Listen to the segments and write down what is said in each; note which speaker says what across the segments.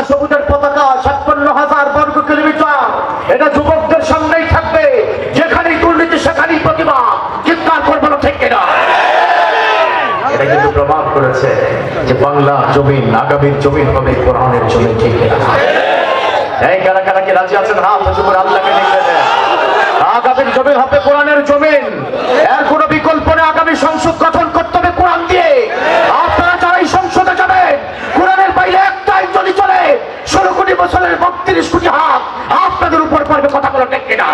Speaker 1: সবুজের পতাকা 56,000 বর্গ কিলোমিটার, এটা যুবকদের সামনেই থাকবে। যেখানেই দুর্নীতি সেখানেই প্রতিবাদ, চিৎকার করবো না, ঠিক কিনা? এটা কিন্তু প্রমাণ করেছে যে বাংলা জমিন আগামীর জমিন হবে কোরআনের জমিন, ঠিক কিনা? এই কারা কারা কি রাজি আছেন? হাত উঁচু করে আল্লাহকে দেখে দেন। আগামীর জমিন হবে কোরআনের জমিন, এর কোনো বিকল্প নেই। আগামী সংসদ গঠন করতে হবে কোরআন দিয়ে। আপনারা যারা এই সংসদে যাবেন, কোরআনের বাইরে একটা আইন যদি চলে 16 কোটি বছরের 32 কোটি হাত আপনাদের উপর পড়বে, কথা বলো ঠিক কিনা?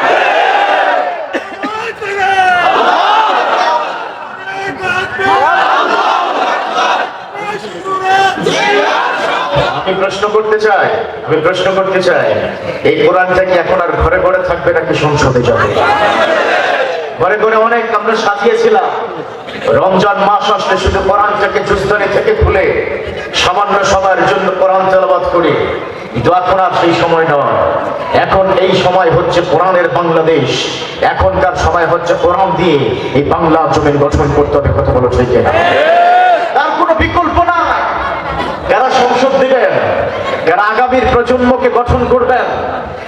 Speaker 1: আমি প্রশ্ন করতে চাই এই কোরআনটা কি এখন আর ঘরে ঘরে থাকবে নাকি সংসদে যাবে? ঘরে ঘরে অনেক আমরা সাজিয়েছিলাম। রমজান মাস আসলে শুধু কোরআনটাকে জুজদানি থেকে খুলে সামান্য সময়ের জন্য কোরআন তেলাওয়াত করি, কিন্তু এখন আর সেই সময় নয়। এখন এই সময় হচ্ছে কোরআনের বাংলাদেশ। এখনকার সময় হচ্ছে কোরআন দিয়ে এই বাংলা জমিন গঠন করতে হবে, কথা বলো ঠিক কিনা? তার কোনো বিকল্প নাই। যারা সংসদ দিবেন, যারা আগামীর প্রজন্মকে গঠন করবেন,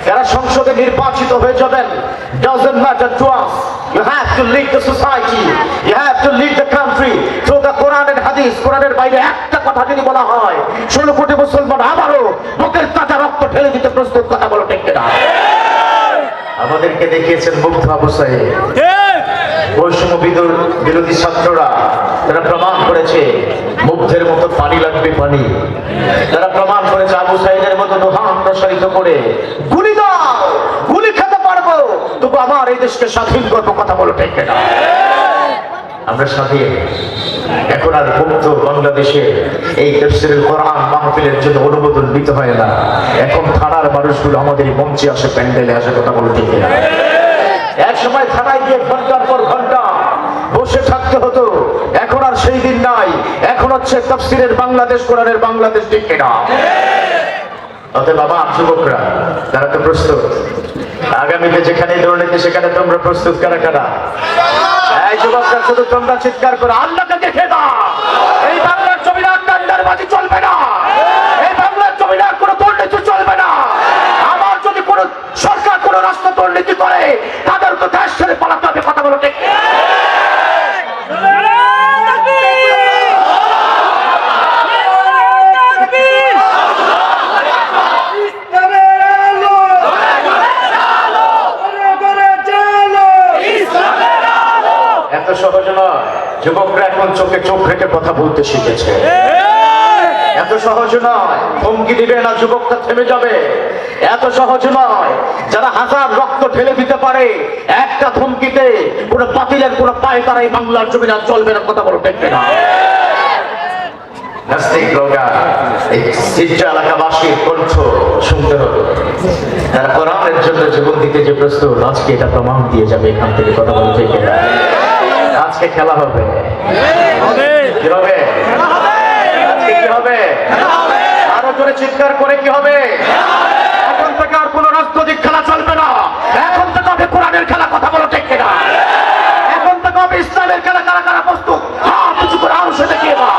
Speaker 1: যারা সংসদে নির্বাচিত হয়ে যাবেন, doesn't matter to us. You have to lead the society. You have to lead the country through the Quran and Hadith. কোরআনের বাইরে একটা কথা যদি বলা হয়, 16 কোটি মুসলমান আবারও বুকের তাজা রক্ত ঢেলে দিতে প্রস্তুত, কথা বলো ঠিক কিনা? আমাদেরকে দেখিয়েছেন মুগ্ধ আবু সাইদ, বৈষম্য বিরোধী ছাত্ররা, তারা প্রমাণ করেছে মুগ্ধের মতো পানি লাগবে পানি। তারা প্রমাণ করেছে আবু সাইদের মতো দোহান প্রসারিত করে গুলি দাও, গুলি খেতে পারবো, তবু আমার এই দেশকে স্বাধীন করবো, কথা বলো ঠিক কিনা? আমরা স্বাধীন। এখন আর মুক্ত বাংলাদেশে এই তাফসীরুল কোরআন মাহফিলের জন্য অনুমোদন নিতে হয় না। এখন থানার মানুষগুলো আমাদের মঞ্চে আসে, প্যান্ডেলে আসে, কথা বলো ঠিক কিনা? এক সময় থানায় গিয়ে ঘন্টার পর ঘন্টা বসে থাকতে হতো, এখন আর সেই দিন নাই। এখন হচ্ছে তাফসীরের বাংলাদেশ, কোরআনের বাংলাদেশ, ঠিক কিনা? অতএব বাবা যুবকরা, তারা তো প্রস্তুত। আগামীতে যেখানে দুর্নীতি সেখানে তোমরা প্রস্তুত, কারা কারা? এই যুবকরা শুধু তোমরা চিৎকার করে আল্লাহকে দেখে দাও। এই বাংলার জমিনে আর টেন্ডারবাজি চলবে না। এই বাংলার জমিনে আর কোনো দুর্নীতি চলবে না। আমার যদি কোনো সরকার কোনো রাষ্ট্র দুর্নীতি করে, তাদের তো দেশ ছেড়ে পালাতে হবে, কথা বলো ঠিক? এত সহজ নয়। যুবকরা এখন চোখে চোখ রেখে কথা বলতে শিখেছে। এত সহজ নয়। হুমকি দিবে না, যুবকটা থেমে যাবে। এত সহজ নয়। যারা হাজার রক্ত ঢেলে দিতে পারে একটা ধমকিতে, কোনো বাতিলের কোনো পায়ে তারা এই বাংলার জমিন আর চলবে না, কথা বলো ঠিক কিনা? নাস্তিক লোকা এই সিজ্জা এলাকাবাসীর কণ্ঠ শুনতে হবে। তারা কোরআনের জন্য জীবন দিতে যে প্রস্তুত, আজকে এটা প্রমাণ দিয়ে যাবে এখান থেকে, কথা বলো ঠিক কিনা? আজকে খেলা হবে। কি হবে? আজকে কি হবে? আরো জোরে চিৎকার করে কি হবে? এখন থেকে আর কোন রাজনৈতিক খেলা চলবে না। এখন থেকে হবে কোরআনের খেলা, কথা বলো ঠিক কিনা? এখন থেকে হবে ইসলামের খেলা। কারা কারা প্রস্তুত? হ্যাঁ, কিছু করে আরো সে দেখিয়ে দাও।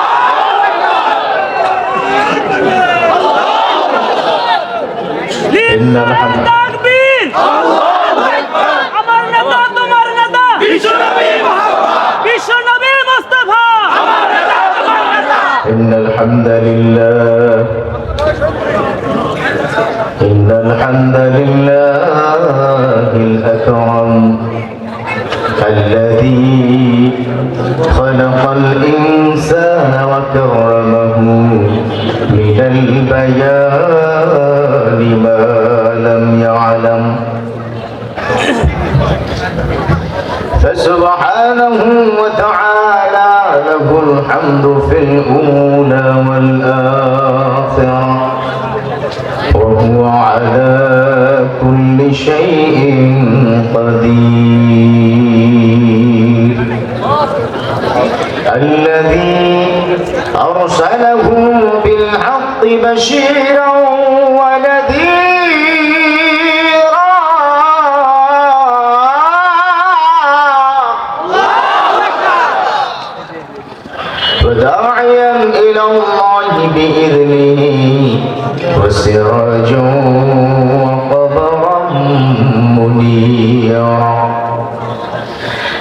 Speaker 2: إن الحمد لله الأكرم الذي خلق الإنسان وكرمه من البيان ما لم يعلم فسبحانه وتعالى له الحمد في الأولى والآخرة وهو على كل شيء قدير الذي أرسله بالحق بشيرا ونذيرا وداعيا إلى الله بإذنه وسراجا وقمرا منيرا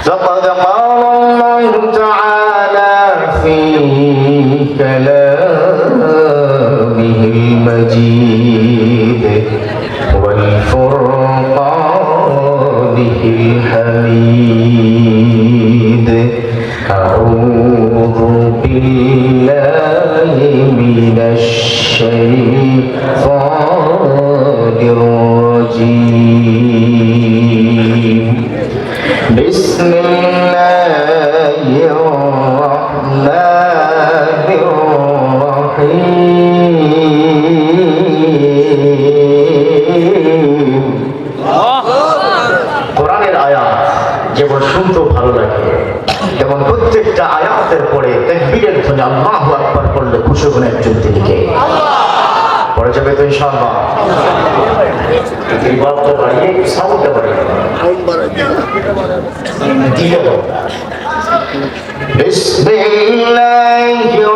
Speaker 2: فقد قال الله تعالى في كلامه المجيد والفرقانه الحميد أعوذ بالله من الشيطان الرجيم بسم الله الرحمن الرحيم কোরআনের আয়াত যেমন শুনতেও ভালো লাগে তেমন প্রত্যেকটা আয়াতের পরে তাকবীরের ধ্বনি আল্লাহু আকবার পড়লে খুশি হন একজন দিকে পড়ে যাবে তো ইনশাআল্লাহ। ইবাদতটা বাড়িয়ে সাউন্ডটা বাড়িয়ে দিয়ে দাও। বিসমিল্লাহির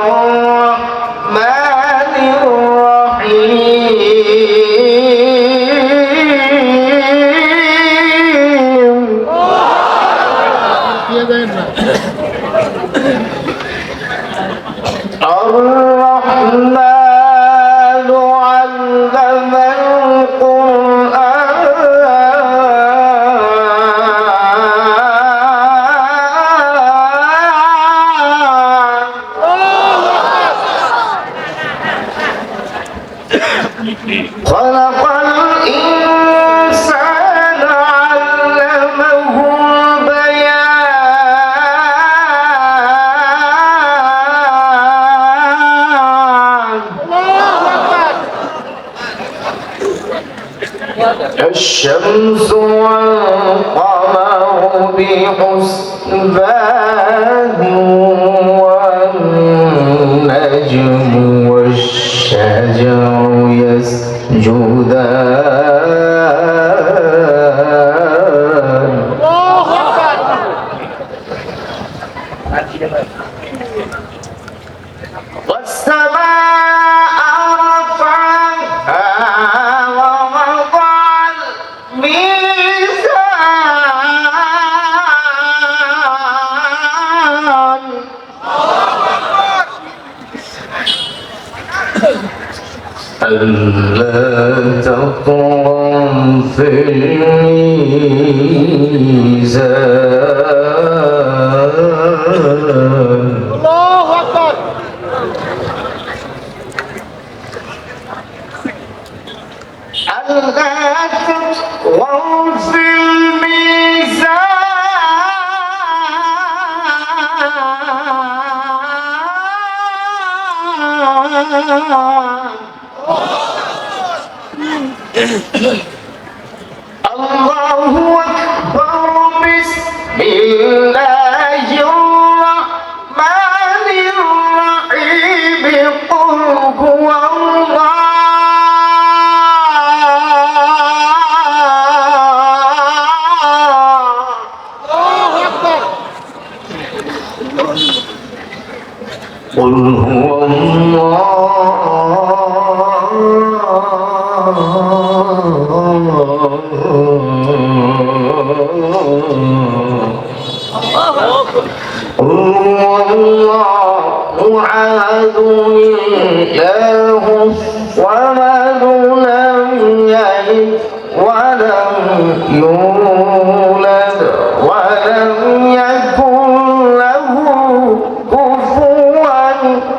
Speaker 2: রাহমানির রহিম الرحمن علم القرآن خلق الإنسان علمه الشمس والقمر بحسبان والنجم والشجر يسجدان والسماء رفعها ألا تطغوا في الميزان الله أكبر ألا تطغوا في الميزان الله أكبر بسم الله الرحمن الرحيم قل هو الله أكبر قل هو الله أحد الله الصمد لم يلد ولم يولد ولم يكن له كفوا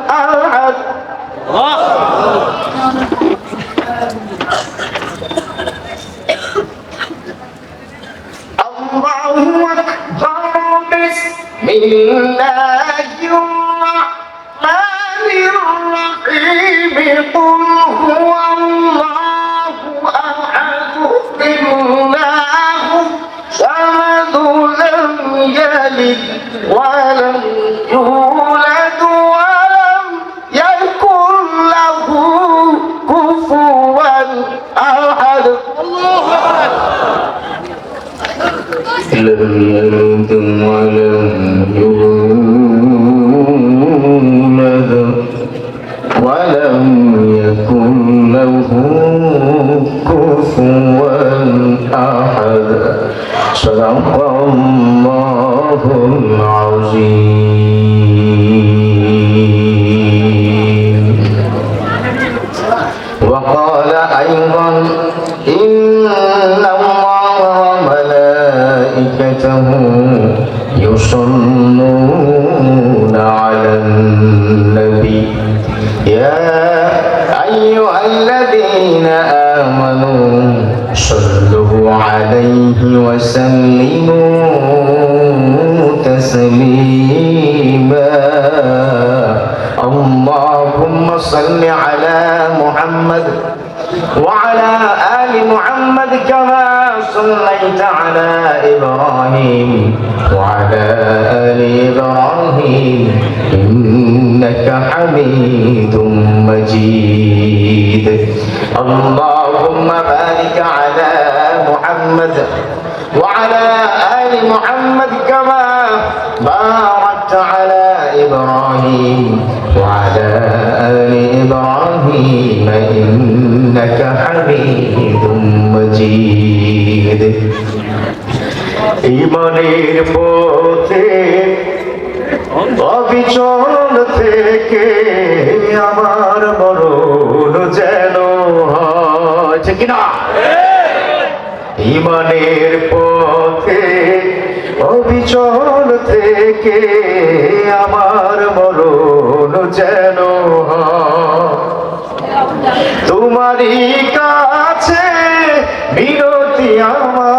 Speaker 2: أحد الله أكبر بسم الله الرحمن الرحيم قل هو الله أحد الله الصمد لم يلد ولم يولد ولم يكن له كفوا أحد الله لم يلد ولم يولد ولم يكن له كفوا أحد صدق الله العظيم. وقال أيضا إن الله وملائكته يصلون على النبي يا أيها الذين آمنوا صلوا عليه وسلموا تسليما. اللهم صل على محمد وعلى آل محمد كما صليت على إبراهيم وعلى آل إبراهيم إنك حميد مجيد. اللهم بارك على محمد وعلى آل محمد كما باركت على إبراهيم وعلى آل إبراهيم إنك حميد مجيد. ঈমানের পথে অবিচল থেকে আমার মরণ যেন হয়, ঠিক কিনা? ঈমানের পথে অবিচল থেকে আমার মরণ যেন হয়। তোমারই কাছে বিনতি আমার,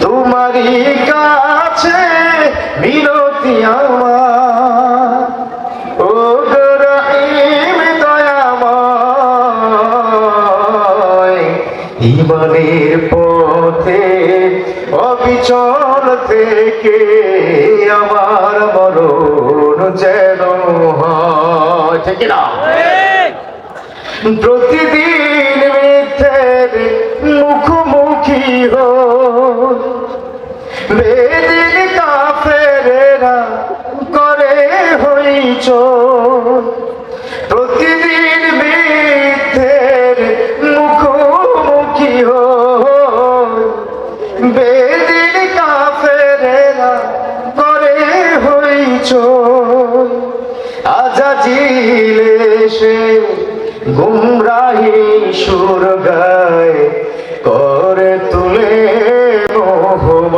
Speaker 2: তোমারই কাছে বিনতি আমার, ও গো রহিম দয়াময়। ঈমানের পথে অবিচল থেকে আমার মরণ যেন হয়, ঠিক না? প্রতিদিন মিথ্যের মুখোমুখি হই, বেদিন কাফেরেরা করে হইচই। প্রতিদিন মিথ্যের মুখোমুখি হই, বেদিন কাফেরেরা করে হইচই। আজাজিল এসে গুমরাহি সুর গায় করে তুলে মোহময়,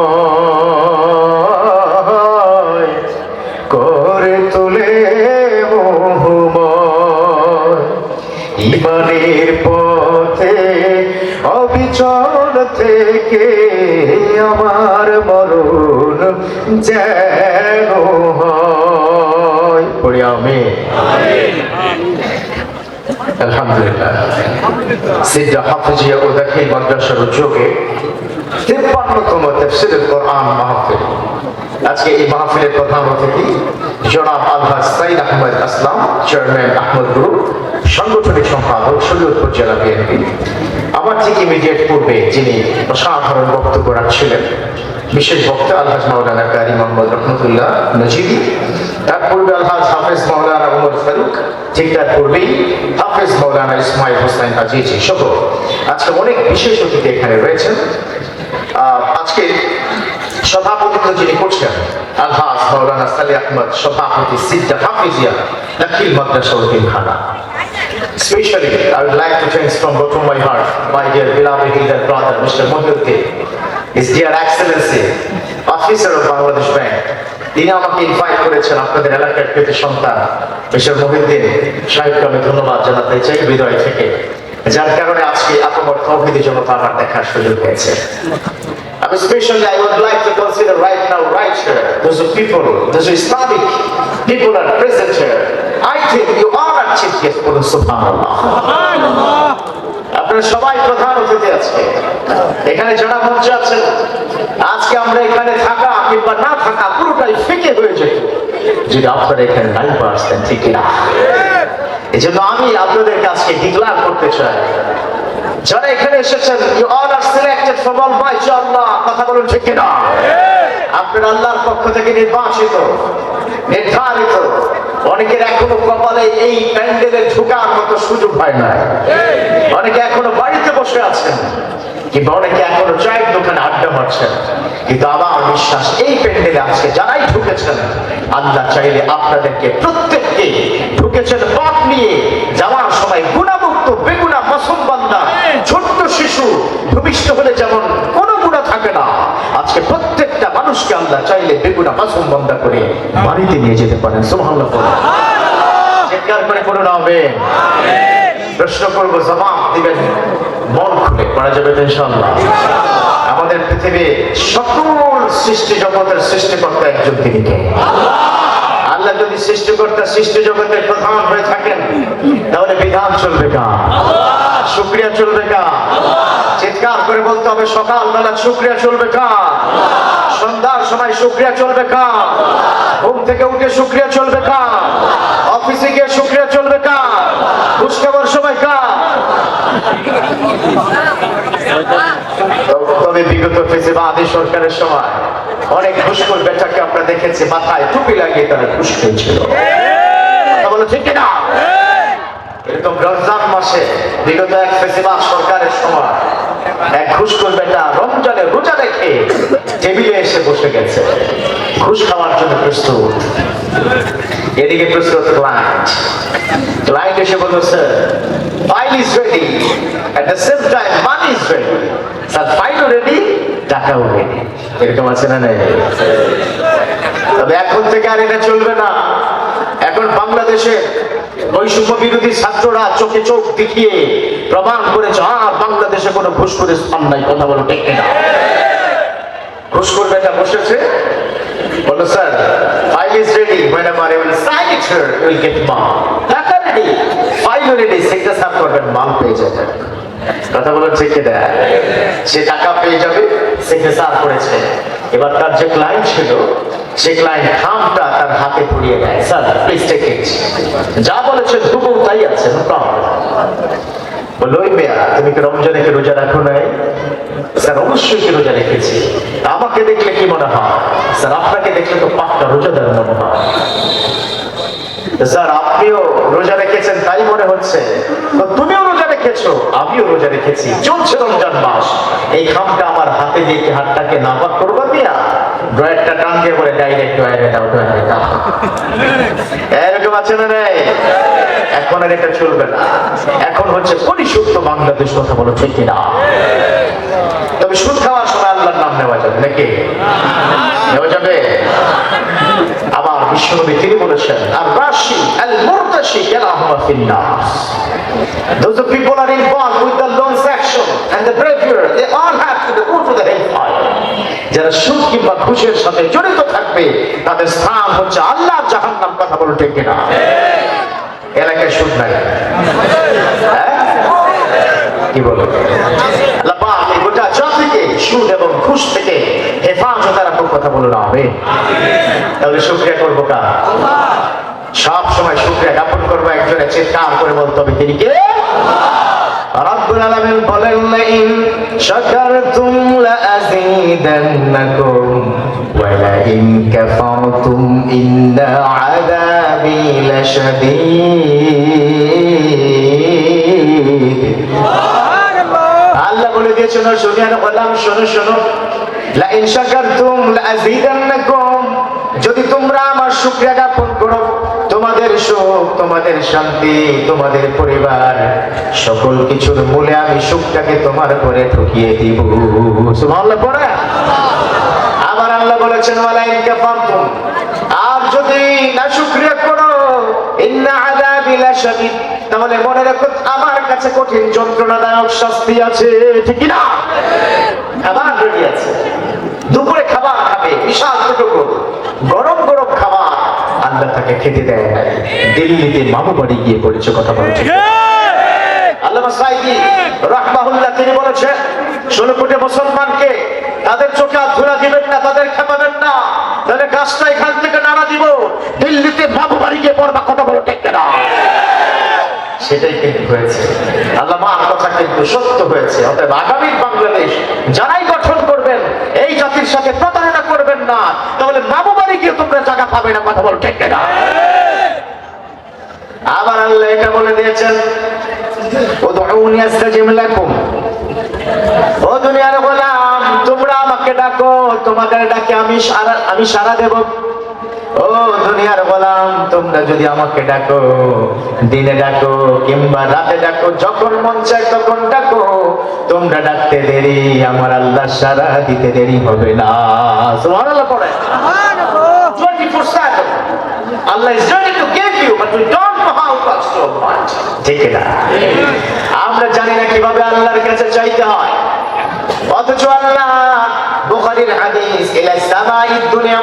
Speaker 2: করে তুলে মোহময়। ঈমানের পথে অবিচল থেকে আমার মরণ যেন হয়। পড়ি আমিন। আলহামদুলিল্লাহ। সিদ্ধা হাফিজিয়া ও দাখিল মাদ্রাসার উদ্যোগে 53তম তাফসীরুল কোরআন মাহফিল। আজকে এই মাহফিলের প্রধান অতিথি জনাব আলহাজ সাইদ আহমেদ আসলাম, চেয়ারম্যান আহমদ গ্রুপ, সাংগঠনিক সম্পাদক শরীয়তপুর জেলা বিএনপি। আমার ঠিক ইমিডিয়েট পূর্বে যিনি অসাধারণ বক্তব্য রাখছিলেন বিশেষ বক্তা আলহাজ মাওলানা কারি মোহাম্মদ রহমতুল্লাহ নজিবি, তার পূর্বে আলহাজ হাফেজ মাওলানা উমর ফারুক, ঠিক তার পূর্বেই হাফেজ মাওলানা ইসমাইল হোসেন আজিজি সহ আজকে অনেক বিশেষ অতিথি এখানে রয়েছেন। আজকে সভাপতিত্ব যিনি করছেন আলহাজ মাওলানা সালি আহমদ, সভাপতি সিদ্ধা হাফিজিয়া দাখিল মাদ্রাসা উদ্দিনখানা। Especially, I would like to thank from bottom of my heart my dear beloved elder brother, Mr. Mohiuddin, His dear Excellency, Officer of Bangladesh Bank. তিনি আমাকে ইনভাইট করেছেন আপনাদের এলাকার কৃতি সন্তান মিস্টার মহিউদ্দিন সাহেবকে আমি ধন্যবাদ জানাতে চাই হৃদয় থেকে, যার কারণে আজকে আপনার তৌহিদি জনতা আমার দেখার সুযোগ হয়েছে। Especially, I would like to consider right now, right here, those people, those Islamic people are present here. I think you are our chief guest for the Subhanallah. আপনারা সবাই প্রধান অতিথি আজকে এখানে যারা মঞ্চে আছেন, আজকে আমরা এখানে থাকা কিংবা না থাকা পুরোটাই ফিকে হয়ে যেত যদি আপনারা এখানে নাই আসতেন, ঠিক না? এই জন্য আমি আপনাদের কাছে ডিক্লার করতে চাই, যারা এখানে এসেছেন, you all are selected from Almighty Allah, কথা বলুন ঠিক না? আপনারা আল্লাহর পক্ষ থেকে নির্বাচিত, নির্ধারিত
Speaker 1: অনেকের এখনো কপালে এই প্যান্ডেলে ঢোকার মতো সুযোগ হয় না। অনেকে এখনো বাড়িতে বসে আছেন, কিংবা অনেকে এখনো চায়ের দোকানে আড্ডা মারছেন, কিন্তু আমার বিশ্বাস এই প্যান্ডেলে আজকে যারাই ঢুকেছেন, আল্লাহ চাইলে আপনাদেরকে প্রত্যেককে ঢুকেছেন পাপ নিয়ে যাওয়ার সময় গুণামুক্ত বেগুনা মাসুম বান্দা, ছোট্ট শিশু ভূমিষ্ঠ হলে যেমন কোনো গুণা থাকে না, আজকে প্রত্যেকটা মানুষকে আল্লাহ চাইলে বেগুনা মাসুম বান্দা করে বাড়িতে নিয়ে যেতে পারেন। সুবহানাল্লাহ। চিৎকার করে পড়ুন আমিন। প্রশ্ন করবো, জবাব দিবেন মন খুলে, পড়া যাবে তো ইনশাআল্লাহ। আমাদের পৃথিবী সকল সৃষ্টি জগতের সৃষ্টিকর্তা একজন, তিনি কে? আল্লাহ যদি সৃষ্টিকর্তা সৃষ্টি জগতের প্রধান হয়ে থাকেন, তাহলে বিধান চলবে কার? শুকরিয়া চলবে কার? চিৎকার করে বলতে হবে, সকালবেলা শুকরিয়া চলবে কার? সন্ধ্যার সময় শুকরিয়া চলবে কার? ঘুম থেকে উঠে শুকরিয়া চলবে কার? অফিসে গিয়ে শুকরিয়া চলবে কার? ঘুষ খাবার সময় কার? তবে বিগত ফেসিবাদী সরকারের সময় অনেক ঘুষখোর বেটাকে আমরা দেখেছি মাথায় টুপি লাগিয়ে তারা ঘুষ খেয়েছিল। বলো ঠিক না? এরকম রমজান মাসে বিগত এক ফেসিবাদ সরকারের সময় এক ঘুষখোর বেটা রমজানে রোজা রেখে টেবিলে এসে বসে গেছে ঘুষ খাওয়ার জন্য প্রস্তুত। এদিকে প্রস্তুত ক্লায়েন্ট এসে বলল, sir file is ready, at the same time money is ready. Sir ফাইলও রেডি, টাকাও রেডি। এরকম আছে না? নাই? তবে এখন থেকে আর এটা চলবে না। এখন বাংলাদেশে বৈষম্য বিরোধী ছাত্ররা চোখে চোখ দেখিয়ে প্রমাণ করেছে, আর বাংলাদেশে কোনো ঘুষখোরের স্থান নাই। কথা বলো ঠিক না? ঘুষখোর বেটা বসেছে, বললো, sir file is ready, whenever I will sign it here you will get মাল। টাকা রেডি, ফাইল রেডি, সিগনেচার করবেন, মাল পেয়ে যাবেন। কথা বলেন ঠিক না? সে টাকা পেয়ে যাবে, সিগনেচার করেছে। এবার তার যে ক্লায়েন্ট ছিল, সে ক্লায়েন্ট খামটা তার হাতে ধরিয়ে দেয়, স্যার প্লিজ টেক ইট। যা বলেছেন হুবহু তাই আছে, নো প্রবলেম। বললো, ওই মেয়া, তুমি কি রমজানে কি রোজা রাখো নাই? স্যার অবশ্যই কি রোজা রেখেছি। আমাকে দেখলে কি মনে হয়? স্যার আপনাকে দেখলে তো পাক্কা রোজাদার মনে হয়। স্যার আপনিও রোজা রেখেছেন তাই মনে হচ্ছে। তো তুমিও রোজা রেখেছো, আমিও রোজা রেখেছি, চলছে রমজান মাস। এই খামটা আমার হাতে দিয়ে কি হাতটাকে নাপাক করবো মিয়া? ড্রয়ারটা টান দিয়ে বলে ডাইরেক্ট ড্রয়ারে দাও, ড্রয়ারে দাও। এরকম আছে না? নাই? এখন আর এটা চলবে না। এখন হচ্ছে পরিশুদ্ধ বাংলাদেশ। কথা বলো ঠিক না? তবে সুদ খাওয়ার সময় আল্লাহর নাম নেওয়া যাবে নাকি? নেওয়া যাবে? আবার বিশ্বনবী তিনি বলেছেন, আর রাশি আল মুরতাশি কালাহুমা ফিন নাস। Those people are involved with the loan section and the bravure, they all have to go to the hellfire. যারা সুদ কিংবা ঘুষের সাথে জড়িত থাকবে, তাদের স্থান হচ্ছে আল্লাহর জাহান্নাম। কথা বলো ঠিক না? এলাকায় সুদ নাই, কি বলো? গোটা জাতিকে সুদ এবং ঘুষ থেকে হেফাজতে রাখো। কথা বলো না হবে? তাহলে শুকরিয়া করবো কার? সব সময় শুকরিয়া জ্ঞাপন করবো একজনের, চিৎকার করে বলতে হবে তিনি কে? রব্বুল আলামিন বলেন, লাইন শাকারতুম লাযীদান্নাকুম ওয়া লাইন কাফারতুম ইন্না আযাবি লাশাদীদ। আল্লাহ বলে দিয়েছেন, শুনিয়ান গোলাম, শোনো শোনো, লাইন শাকারতুম লাযীদান্নাকুম, যদি তোমরা আমার শুকরিয়া জ্ঞাপন করো, তোমাদের সুখ, তোমাদের শান্তি, তোমাদের পরিবার, সকল কিছুর মূলে আমি সুখটাকে তোমার ঘরে ঢুকিয়ে দিব। সুবহানাল্লাহ পড়ে। আবার আল্লাহ বলেছেন, ওয়ালাইন কাফারতুম, আর যদি না শুকরিয়া করো, ইন্না আযাবি লাশাদীদ, তাহলে মনে রাখো আমার কাছে কঠিন যন্ত্রণাদায়ক শাস্তি আছে। ঠিক না? খাবার রেডি আছে, দুপুরে খাবার খাবে, বিশাল দুটো গরম গরম খাবার আল্লাহ তাকে খেতে দেয় না। দিল্লিতে মামু বাড়ি গিয়ে পড়েছে। কথা বলছে আল্লামা সাঈদী রাহমাহুল্লাহ, তিনি বলেছেন, 16 কোটি মুসলমানকে তাদের চোখে হাত ধরা দিবেন না, তাদের খেপাবেন না, তাহলে গাছটা এখান থেকে নাড়া দিব, দিল্লিতে মামু বাড়ি গিয়ে পড়বা। কথা বলো ঠিক না? সেটাই কিন্তু হয়েছে। আল্লামার কথা কিন্তু সত্য হয়েছে। অতএব আগামী বাংলাদেশ যারাই গঠন করবেন, এই জাতির সাথে প্রতারণা করবেন জান্নাত, তাহলে মামু বাড়ি গিয়ে তোমরা জায়গা পাবে না। কথা বল ঠিক কিনা? আবার আল্লাহ এটা বলে দিয়েছেন, উদউনি আস্তাজিব লাকুম, ও দুনিয়ার গোলাম তোমরা আমাকে ডাকো, তোমাদের ডাকে আমি সাড়া দেব। ও দুনিয়ার গোলাম তোমরা যদি আমাকে ডাকো, দিনে ডাকো কিংবা রাতে ডাকো, যখন মন চায় তখন ডাকো, তোমরা ডাকতে দেরি, আমার আল্লাহ সাড়া দিতে দেরি হবে না। সুবহানাল্লাহ পড়ে। 24/7 Allah is ready to give you, but we don't know how much to want. ঠিক না? আমরা জানি না কিভাবে আল্লাহর কাছে চাইতে হয়, অথচ আল্লাহ বুখারীর হাদিস ইলা সামাঈদ দুনিয়া,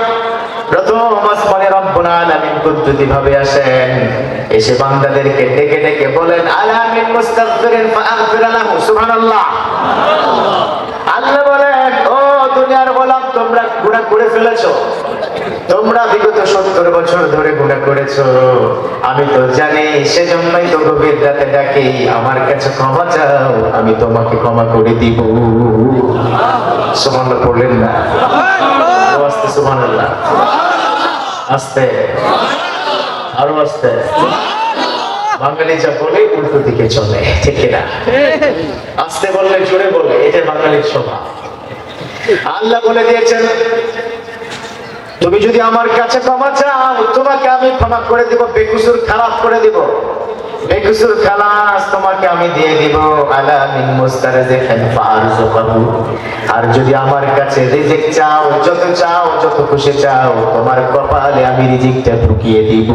Speaker 1: প্রথম আসমানে রব্বুল আলামিন কুদরতি ভাবে আসেন, এসে বান্দাদেরকে ডেকে ডেকে বলেন, আলা মিন মুস্তাগফিরিন ফাগফির লাহু। সুবহানাল্লাহ। আল্লাহ বলেন, ও দুনিয়ার গোলাম তোমরা গুনাহ করে ফেলেছো, তোমরা বিগত 70 বছর ধরে গুনাহ করেছো, আমি তো জানি, সেজন্যই তো গভীর রাতে ডাকি, আমার কাছে ক্ষমা চাও, আমি তোমাকে ক্ষমা করে দিব। সুবহানাল্লাহ পড়লেন না? আস্তে সুবহানাল্লাহ, আস্তে, আরো আস্তে। বাঙালি যা বলে উল্টো দিকে চলে, ঠিক না? আস্তে বললে জোরে বলে, এটা বাঙালির স্বভাব। আল্লাহ বলে দিয়েছেন, তুমি যদি আমার কাছে ক্ষমা চাও, তোমাকে আমি ক্ষমা করে দিব, বেকসুর খালাস করে দিব, বেকসুর খালাস তোমাকে আমি দিয়ে দিব। আলা মিন মুস্তারজিকিন ফারযুকহু, আর যদি আমার কাছে রিজিক চাও, যত খুশি চাও, তোমার কপালে আমি রিজিকটা ঢুকিয়ে দিব।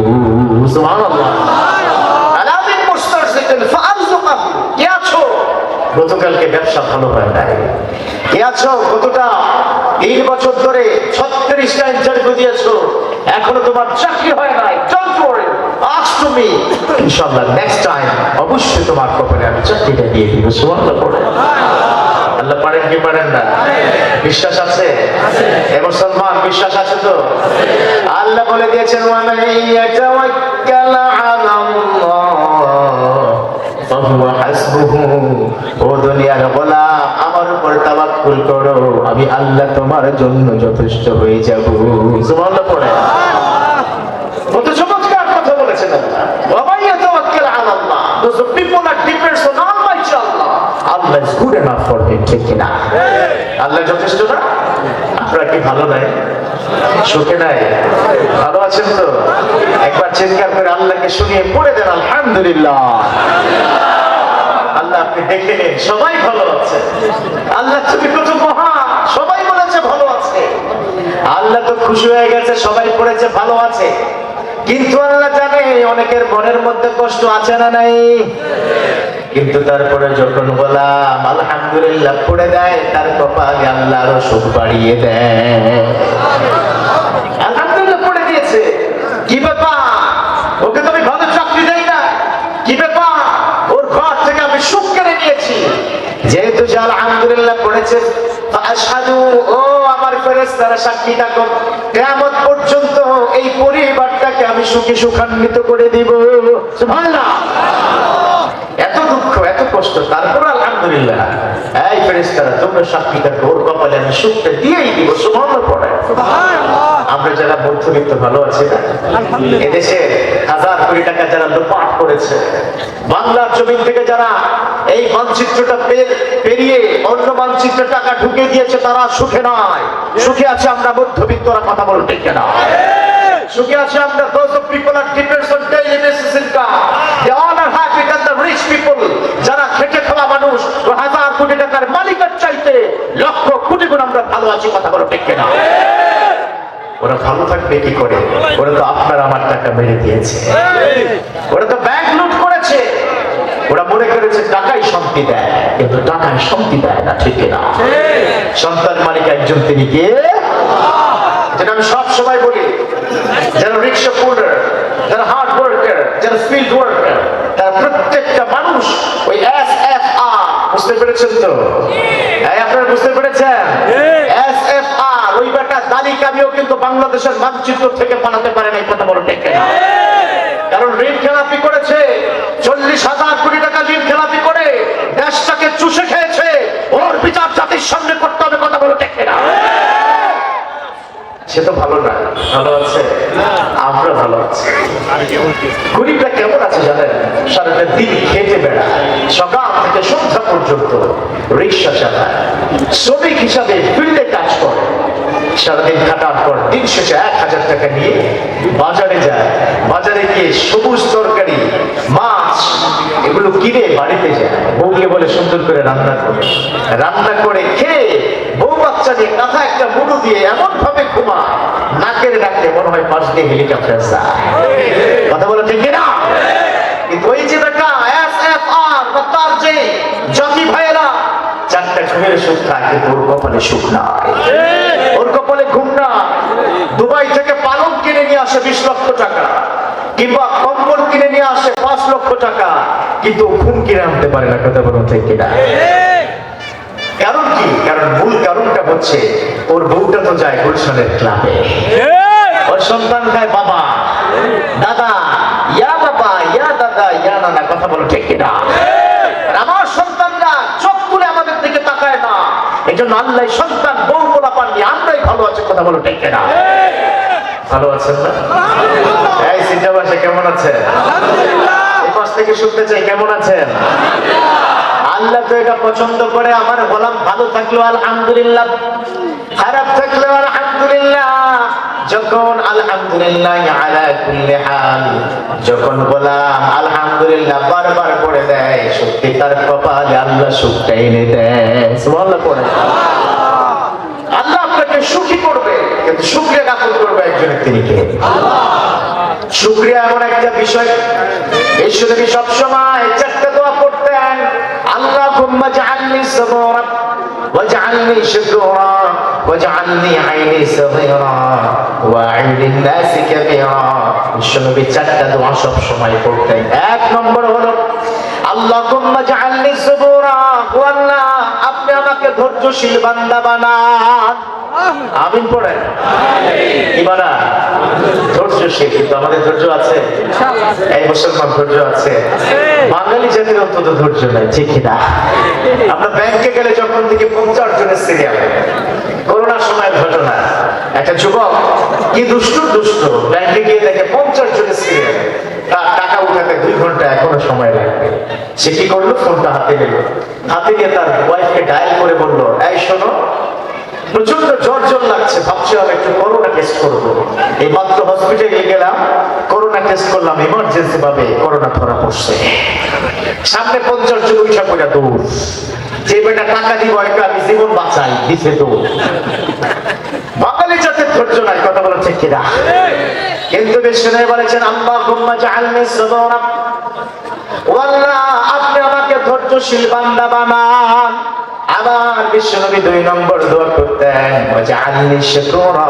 Speaker 1: সুবহানাল্লাহ। আলা মিন মুস্তারজিকিন ফারযুকহু। কি আছো? গতকালকে ব্যবসা ভালো হয় নাই, কি আছো? কতটা 3 বছর ধরে 36টা ইন্টারভিউ দিয়েছো, এখনো তোমার চাকরি হয় নাই। Don't worry, ask to me, ইনশাআল্লাহ নেক্সট টাইম অবশ্যই তোমার কপালে আমি চাকরিটা দিয়ে দিব। সুবহানাল্লাহ পড়ে। আল্লাহ পারেন কি পারেন না? বিশ্বাস আছে? এ মুসলমান বিশ্বাস আছে তো? আল্লাহ বলে দিয়েছেন, ওয়া মান ইয়াতাওয়াক্কাল আলাল্লাহ ফাহুয়া হাসবুহু। ও দুনিয়ার গোলাম আমার উপর তাওয়াক্কুল করো, আমি আল্লাহ তোমার জন্য যথেষ্ট হয়ে যাব। সুবহানাল্লাহ পড়ে। কত চমৎকার কথা বলেছেন আল্লাহ। ওয়া মান ইয়াতাওয়াক্কাল আলাল্লাহ, those people that depends on Almighty Allah, Allah is good enough for him। ঠিক না? আল্লাহ যথেষ্ট না? আপনারা কি ভালো নাই? সুখে নাই? ভালো আছেন তো? একবার চিৎকার করে আল্লাহকে শুনিয়ে পড়ে দেন আলহামদুলিল্লাহ। আল্লাহ আপনি দেখে নিন, সবাই ভালো আছে। আল্লাহ তুমি কত মহান, সবাই বলেছে ভালো আছে। আল্লাহ তো খুশি হয়ে গেছে, সবাই পড়েছে ভালো আছে। কিন্তু আল্লাহ জানে অনেকের মনের মধ্যে কষ্ট আছে না নাই? কিন্তু তারপরে যখন বললাম আলহামদুলিল্লাহ পড়ে দেয়, তার কপালে আল্লাহ আরো সুখ বাড়িয়ে দেয়। আলহামদুলিল্লাহ পড়ে দিয়েছে, কি ব্যাপার? ওকে তো আমি ভালো চাকরি দেই না, কি ব্যাপার? ওর ঘর থেকে আমি সুখ কেড়ে নিয়েছি। যেহেতু যে আলহামদুলিল্লাহ পড়েছে, আশহাদু, ও আমার ফেরেশতারা সাক্ষী থাকো, কিয়ামত পর্যন্ত এই পরিবারটাকে আমি সুখী সুখান্বিত করে দিব। সুবহানাল্লাহ। এত দুঃখ, এত কষ্ট, তারপর আলহামদুলিল্লাহ। এই ফেরেশতারা তোমরা সাক্ষী থাকো, ওর কপালে আমি সুখটা দিয়েই দিব। সুবহানাল্লাহ পড়ে। আমরা যারা মধ্যবিত্ত ভালো আছি না? এদেশে 1000 কোটি টাকা যারা লুটপাট করেছে, বাংলার জমিন থেকে যারা এই মানচিত্রটা পেরিয়ে অন্য মানচিত্রে টাকা ঢুকে দিয়েছে, তারা সুখে নয়। সুখে আছে আমরা মধ্যবিত্তরা। কথা বলতে ঠিক না? সুখে আছে আমরা, those of people that depends on daily basis income, they all are happy than the rich people, যারা খেটে খাওয়া মানুষ, 1000 কোটি টাকার মালিকের চাইতে লক্ষ কোটি গুণ আমরা ভালো আছি। কথা বলো ঠিক না? ওরা ভালো থাকবে কি করে? ওরা তো আপনার আমার টাকা মেরে দিয়েছে, ওরা তো ব্যাংক লুট করেছে। ওরা মনে করেছে টাকাই শান্তি দেয়, কিন্তু টাকায় শান্তি দেয় না। ঠিক না? সন্তান মালিক একজন, তিনি কে? যেটা আমি সব সময় বলি, যারা রিক্সা পুলার, যারা হার্ড ওয়ার্কার, যারা ফিল্ড ওয়ার্কার, তারা প্রত্যেকটা মানুষ ওই SFR, বুঝতে পেরেছেন তো? আপনারা বুঝতে পেরেছেন? SFR, ওই বেটা দালি কামিও কিন্তু বাংলাদেশের মানচিত্র থেকে বানাতে পারে না। কথা বলো ঠিক না? কারণ ঋণ খেলাপি করেছে, 40,000 কোটি টাকা ঋণ খেলাপি করে দেশটাকে চুষে খেয়েছে। ওর বিচার জাতির সামনে করতে হবে। কথা বলো ঠিক না? সে তো ভালো না, ভালো আছে, আমরা ভালো আছি। গরিবরা কেমন আছে জানেন? সারাটা দিন খেটে বেড়ায়, সকাল থেকে সন্ধ্যা পর্যন্ত রিক্সা চালায়, শ্রমিক হিসাবে ফিল্ডে কাজ করে, সারাদিন খাটার পর দিন শেষে 1000 টাকা নিয়ে বাজারে যায়, বাজারে গিয়ে সবুজ তরকারি, মাছ এগুলো কিনে বাড়িতে যায়, বউকে বলে সুন্দর করে রান্না করে খেয়ে বউ বাচ্চা দিয়ে কাঁথা একটা মুড়ো দিয়ে এমন ভাবে ঘুমায়, নাকের ডাকে মনে হয় পাশ দিয়ে হেলিকপ্টার যায়। কথা বলো ঠিক না? কিন্তু ওই যে বেটা SFR বা তার যে জাতি ভাইয়েরা 4টা ঘুমের সুখ থাকে, কিন্তু ওর কপালে সুখ নাই, ওর কপালে ঘুম না। দুবাই থেকে পালক কিনে নিয়ে আসে 20 লক্ষ টাকা, কিংবা কম্বল কিনে নিয়ে আসে 5 লক্ষ টাকা, কিন্তু ঘুম কিনে আনতে পারে না। কথা বলুন ঠিক কিনা? কারণ কি? কারণ মূল কারণটা হচ্ছে ওর বউটা তো যায় গুলশানের ক্লাবে, ওর সন্তান খায় বাবা দাদা, ইয়া বাবা ইয়া দাদা ইয়া নানা। কথা বলো ঠিক কিনা? আমার সন্তানরা চোখ তুলে আমাদের দিকে তাকায় না, এই জন্য আল্লাহ সন্তান বউ বলা পাননি, আমরাই ভালো আছি। কথা বলো ঠিক কিনা? ভালো আছেন না? এই সিদ্ধাবাসে কেমন আছেন? এই পাশ থেকে শুনতে চাই, কেমন আছেন? আল্লাহ তো এটা পছন্দ করে, আমার গোলাম ভালো থাকলো আলহামদুলিল্লাহ, খারাপ থাকলো আলহামদুলিল্লাহ। যখন আলহামদুলিল্লাহ আলা কুল্লি হাল, যখন গোলাম আলহামদুলিল্লাহ বারবার করে দেয়, সত্যি তার কপালে আল্লাহ সুখটা এনে দেয়। সুবহানাল্লাহ পড়ে। আল্লাহ আপনাকে সুখী করবে, কিন্তু শুকরিয়া জ্ঞাপন করবে একজনের, তিনি কে? শুকরিয়া এমন একটা বিষয়, ঈশ্বরকে সবসময় 4টা দোয়া করতেন। আল্লাহুম্মা জাআলনি সাবুরা ওয়াজআলনি শুকরা ওয়াজআলনি আইনি সাগীরা ওয়া আইনিন নাসি কাবীরা। ঈশ্বরকে 4টা দোয়া সব সময় করতেন। 1 নম্বর হলো আল্লাহুম্মা জাআলনি সাবুরা, ও আল্লাহ আপনি আমাকে ধৈর্যশীল বান্দা বানান। আমিন পড়েন। কি বানান? ধৈর্যশীল। কিন্তু আমাদের ধৈর্য আছে? এই মুসলমান ধৈর্য আছে? বাঙালি জাতির অন্তত ধৈর্য নাই, ঠিক কিনা? আমরা ব্যাংকে গেলে যখন থেকে 50 জনের সিরিয়াল, করোনার সময়ের ঘটনা, একটা যুবক কি দুষ্ট ব্যাংকে গিয়ে দেখে 50 জনের সিরিয়াল, তার টাকা উঠাতে 2 ঘন্টা এখনো সময় লাগবে। সে কি করলো? ফোনটা হাতে নিল, হাতে নিয়ে তার ওয়াইফকে ডায়াল করে বলল, এই শোনো, প্রচন্ড জ্বর লাগছে, ভাবছি আমি একটু করোনা টেস্ট করবো। এই মাত্র হসপিটালে গেলাম, করোনা টেস্ট করলাম, ইমার্জেন্সি ভাবে করোনা ধরা পড়ছে। সামনে 50 জন উঠা পড়া দৌড়, যে বেটা টাকা দিব আমি জীবন বাঁচাই, দিছে দৌড়। বাঙালি জাতের ধৈর্য নাই। কথা বলো ঠিক কিনা? কিন্তু বিষ্ণু বলেছেন আল্লাহুম্মা জাআলনি সাবুরা, ও আল্লাহ আপনি আমাকে ধৈর্যশীল বান্দা বানান। আবার বিশ্বনবী 2 নম্বর দোয়া করতেন, ওয়াজআলনি শুকরা,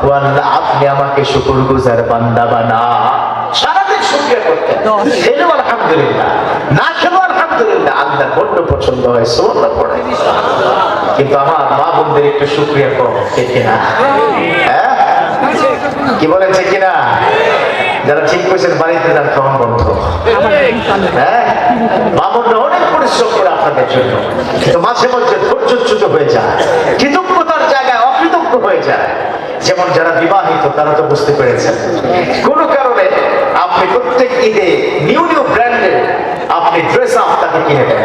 Speaker 1: ও আল্লাহ আপনি আমাকে শুকরগুজার বান্দা বানান। সারাদিন শুকরিয়া করতেন, খেলেও আলহামদুলিল্লাহ, না খেলেও আলহামদুলিল্লাহ। আল্লাহ বড্ড পছন্দ হয়, সুবহানাল্লাহ পড়ে। কিন্তু আমার মা বোনদের একটু শুকরিয়া কম, ঠিক কিনা? হ্যাঁ, কি বলেন ঠিক কিনা? যারা ঠিক করেছেন বাড়িতে যান, খাওয়ান বন্ধ। হ্যাঁ, মা বোনরা অনেক পরিশ্রম করে আপনাদের জন্য, কিন্তু মাঝে মধ্যে ধৈর্যচ্যুত হয়ে যায়, কৃতজ্ঞতার জায়গায় অকৃতজ্ঞ হয়ে যায়। যেমন যারা বিবাহিত, তারা তো বুঝতে পেরেছেন, কোন কারণে আপনি প্রত্যেক ঈদে নিউ ব্র্যান্ডের আপনি ড্রেস আপ তাকে কিনে দেন,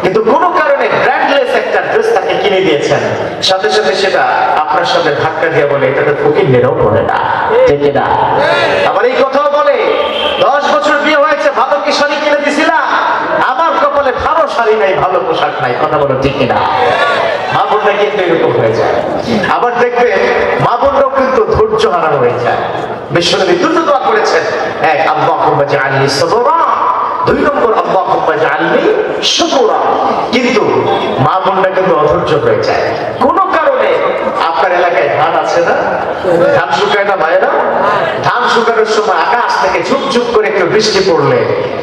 Speaker 1: কিন্তু কোন কারণে ব্র্যান্ডলেস একটা ড্রেস তাকে কিনে দিয়েছেন, সাথে সাথে সেটা আপনার সাথে ধাক্কা দিয়ে বলে এটা তো ফকিন্নেরও পড়ে না, ঠিক না? আবার এই কথাও বলে 10 বছর বিয়ে হয়েছে, ভালো কি শাড়ি কিনে দিছিলা? আমার কপালে ভালো শাড়ি নাই, ভালো পোশাক নাই। কথা বলো ঠিক কিনা? মা বোনরা কিন্তু এরকম হয়ে যায়। আবার দেখবে মা বোনরাও কিন্তু ধৈর্য হারানো হয়ে যায়। বিশ্বনবী 2টো দোয়া করেছেন, 1 আল্লাহুম্মা জাআলনি সাবুরা, 2 নম্বর আল্লাহুম্মা জাআলনি শুকরা। কিন্তু মা বোনরা কিন্তু অধৈর্য হয়ে যায়। কোন কারণে আপনার এলাকায় ধান আছে না? ধান শুকায় না ভাইরা? ধান শুকানোর সময় আকাশ থেকে ঝুপঝুপ করে একটু বৃষ্টি পড়লে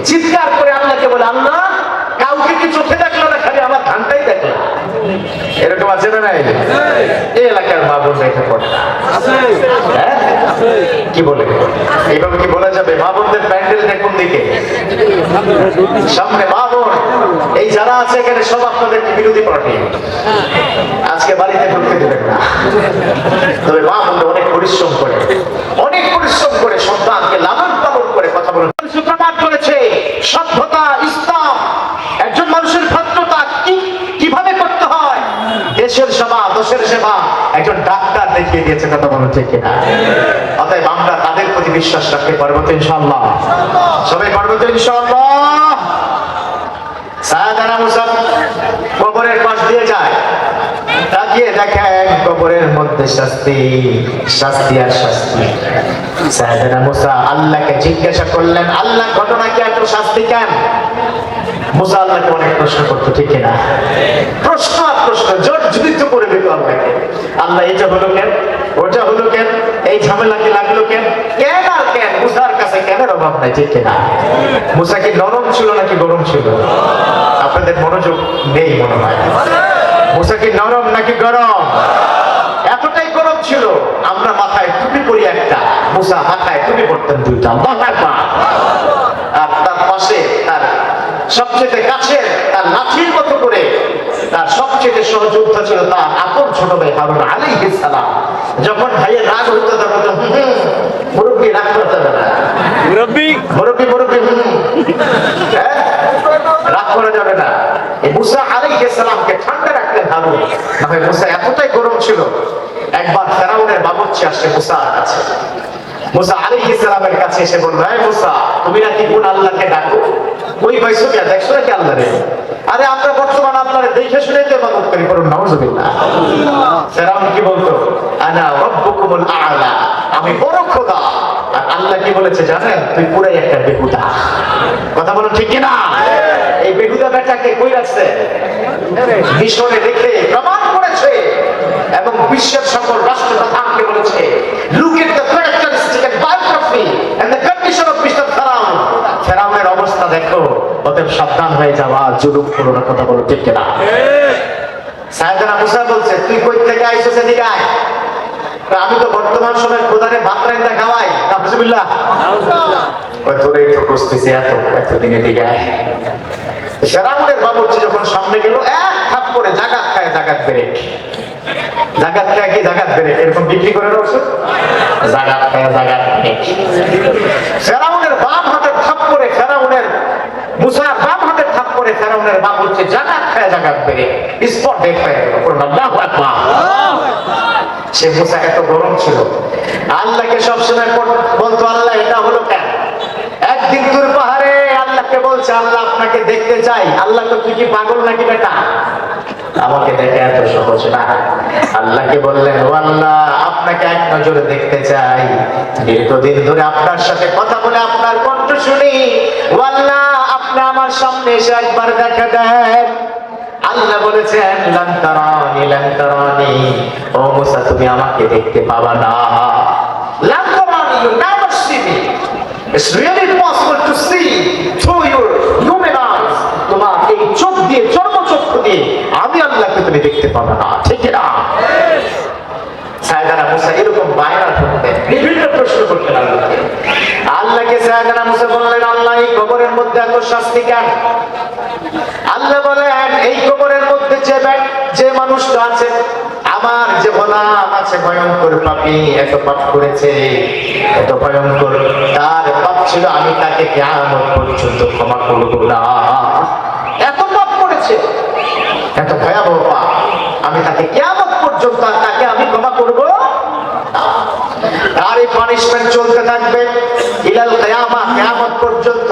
Speaker 1: চিৎকার করে আল্লাহকে বলে, আল্লাহ কাউকে কি চোখে দেখলো না, খালি আমার ধানটাই দেখলো। এরকম আছে না নাই? এই এলাকার মা বোনরা এটা করে না। হ্যাঁ, কি বলে? এইভাবে কি বলা যাবে? মা বোনদের প্যান্ডেল দেখুন দিকে সামনে মা বোন বোন, এই যারা আছে এখানে সব আপনাদের বিরোধী পার্টি, আজকে বাড়িতে ঢুকতে দেবেন না। তবে মা বোন অনেক পরিশ্রম করে সন্তানকে লালন পালন করে কথা বলেন, প্রমাণ করেছে সভ্যতা ইসলাম একজন মানুষের ভদ্রতা কিভাবে করতে হয়, দেশের সেবা দোষের সেবা একজন ডাক্তার দেখিয়ে দিয়েছে, কথা বলেন ঠিক কিনা? অতএব আমরা তাদের প্রতি বিশ্বাস রাখতে পারবো তো ইনশাআল্লাহ? সবাই পারবো তো ইনশাআল্লাহ? সায়েদানা মুসা কবরের পাশ দিয়ে যায়, তাকিয়ে দেখেন কবরের মধ্যে শাস্তি আর শাস্তি। সায়েদানা মুসা আল্লাহকে জিজ্ঞাসা করলেন, আল্লাহ ঘটনা কি, এত শাস্তি কেন? মুসা আল্লাহকে অনেক প্রশ্ন করতো, ঠিক কিনা? প্রশ্ন আর প্রশ্ন জর্জরিত করে দিত আল্লাহকে। আল্লাহ এটা হলো কেন, ওটা হলো কেন, এই ঝামেলা কি লাগলো কেন, কেন আর কেন? মুসার কাছে কেনের অভাব নাই, ঠিক কিনা? মুসা কি নরম ছিল নাকি গরম ছিল? আপনাদের মনোযোগ নেই মনে হয়। মুসা কি নরম নাকি গরম? এতটাই গরম ছিল, আমরা মাথায় টুপি পরি একটা, মুসা মাথায় টুপি পরতেন দুইটা। আর তার পাশে তার সবচেয়ে কাছের তার লাঠির মতো করে তার সবচেয়ে সহযোদ্ধা ছিল তার আপন ছোট ভাই হারুন আলাইহিস সালাম। যখন ভাইয়ের রাগ হইতো তখন মুরব্বী রাগ করতে হবে না, মুরব্বী রাগ করা যাবে না। এই মুসা আলাইহিস সালামকে ঠান্ডা রাখতেন হারুন, না হয় মুসা এতটাই গরম ছিল। একবার ফেরাউনের বাবুর্চি আসছে মুসার কাছে, মুসা আলাইহিস সালামের কাছে এসে বলল, এই মুসা, তুমি নাকি কোন আল্লাহকে ডাকো? ওই ভাইসো কে দেখছো নাকি আল্লাহ রে? আরে আমরা বর্তমান আপনারা দেখে শুনে তো ইবাদত করি, করুন নাউজুবিল্লাহ। ফেরাউন কি বলতো? আনা রাব্বুকুমুল আ'লা, আমি বড় খোদা। আর আল্লাহ কি বলেছে জানেন? তুই পুরাই একটা বেহুদা। কথা বলুন ঠিক কিনা? এই বেহুদা বেটাকে কই রাখছে? মিশরে রেখে প্রমাণ করেছে এবং বিশ্বের সকল রাষ্ট্রপ্রধানকে বলেছে, look at the characteristic and biography and the condition of Mr. Pharaoh. ফেরাউনের অবস্থা দেখো, অতএব সাবধান হয়ে যাওয়া, জুলুম করো না। কথা বলো ঠিক কিনা? সায়েদানা মুসা বলছে, তুই কই থেকে আইছিস এদিকে আয়। আমি তো বর্তমান সময় খোদারে ভাত রাইন্দা খাওয়াই। নাউজুবিল্লাহ। ওই তোরে তো খুঁজতেছি এতদিন এদিকে আয়। ফেরাউনের বাবুর্চি যখন সামনে গেল, এক থাপ করে জাগাত খায়, জাগাত ব্রেক। জাগাত খায় কি জাগাত ব্রেক এরকম বিক্রি করে রাখছে, জাগাত খায় জাগাত ব্রেক। ফেরাউনের বাম হাতের থাপ করে ফেরাউনের মুসার বাম হাতের থাপ করে ফেরাউনের বাবুর্চি জাগাত খায় জাগাত ব্রেক, স্পট ডেট হয়ে গেল। আল্লাহু আকবার। সে মুসা এত গরম ছিল, আল্লাহকে সবসময় বলতো, আল্লাহ এটা হলো কেন? একদিন দূর পাহাড়ে আল্লাহকে বলছে, আল্লাহ আপনাকে দেখতে চাই। আল্লাহ তো, তুই কি পাগল নাকি বেটা, আমাকে দেখে এত সহজ না। আল্লাহকে বললেন, ও আল্লাহ, আপনাকে এক নজরে দেখতে চাই, দীর্ঘদিন ধরে আপনার সাথে কথা বলে আপনার কণ্ঠ শুনি। ও আল্লাহ, আপনি আমার সামনে এসে একবার দেখা দেন। আল্লাহ বলেছেন, লান তারানি, ও মুসা, তুমি আমাকে দেখতে পাবা না। লান তারানি, you never see me. It's really possible to see through your human eyes. তোমার এই চোখ দিয়ে, চর্মচক্ষু দিয়ে আমি আল্লাহকে তুমি দেখতে পাবে না, ঠিক না? সায়েদানা মুসা এরকম বায়না করতেন, বিভিন্ন প্রশ্ন করতেন আল্লাহকে। আল্লাহকে সায়েদানা মুসা বললেন, আল্লাহ, এই কবরের মধ্যে এত শাস্তি কেন? আল্লাহ বলেন, এই কবরের মধ্যে যে মানুষটা আছে, আমার যে গোলাম আছে, ভয়ঙ্কর পাপী, এত পাপ করেছে, এত ভয়ঙ্কর, তার পাপ ছিল আমি তাকে কিয়ামত পর্যন্ত ক্ষমা করব না। এত পাপ করেছে, এত ভয়াবহ পাপ, আমি তাকে কিয়ামত পর্যন্ত তাকে আমি ক্ষমা করব না। তার এই পানিশমেন্ট চলতে থাকবে ইলাল কিয়ামা, কিয়ামত পর্যন্ত।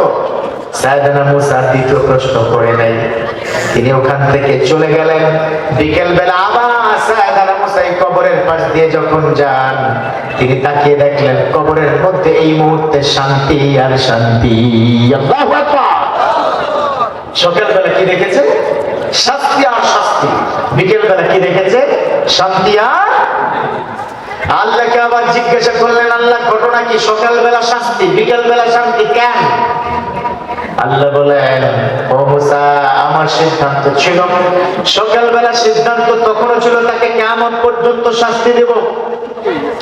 Speaker 1: সায়েদানা মুসা দ্বিতীয় প্রশ্ন করে নাই, তিনি ওখান থেকে চলে গেলেন। বিকেল বেলা আবার সায়েদানা মুসা এই কবরের পাশ দিয়ে যখন যান, তিনি তাকিয়ে দেখলেন কবরের মধ্যে এই মুহূর্তে শান্তি আর শান্তি। আল্লাহু আকবার। সকালবেলা কি দেখেছে? শাস্তি আর শাস্তি। বিকেল বেলা কি দেখেছে? শান্তি আর। আল্লাহকে আবার জিজ্ঞাসা করলেন, আল্লাহ, ঘটনা কি? সকালবেলা শাস্তি, বিকেল বেলা শান্তি, কেন? আল্লাহ বলেন, ও মুসা, আমার সিদ্ধান্ত ছিল, সকালবেলা সিদ্ধান্ত তখনও ছিল তাকে কিয়ামত পর্যন্ত শাস্তি দেব,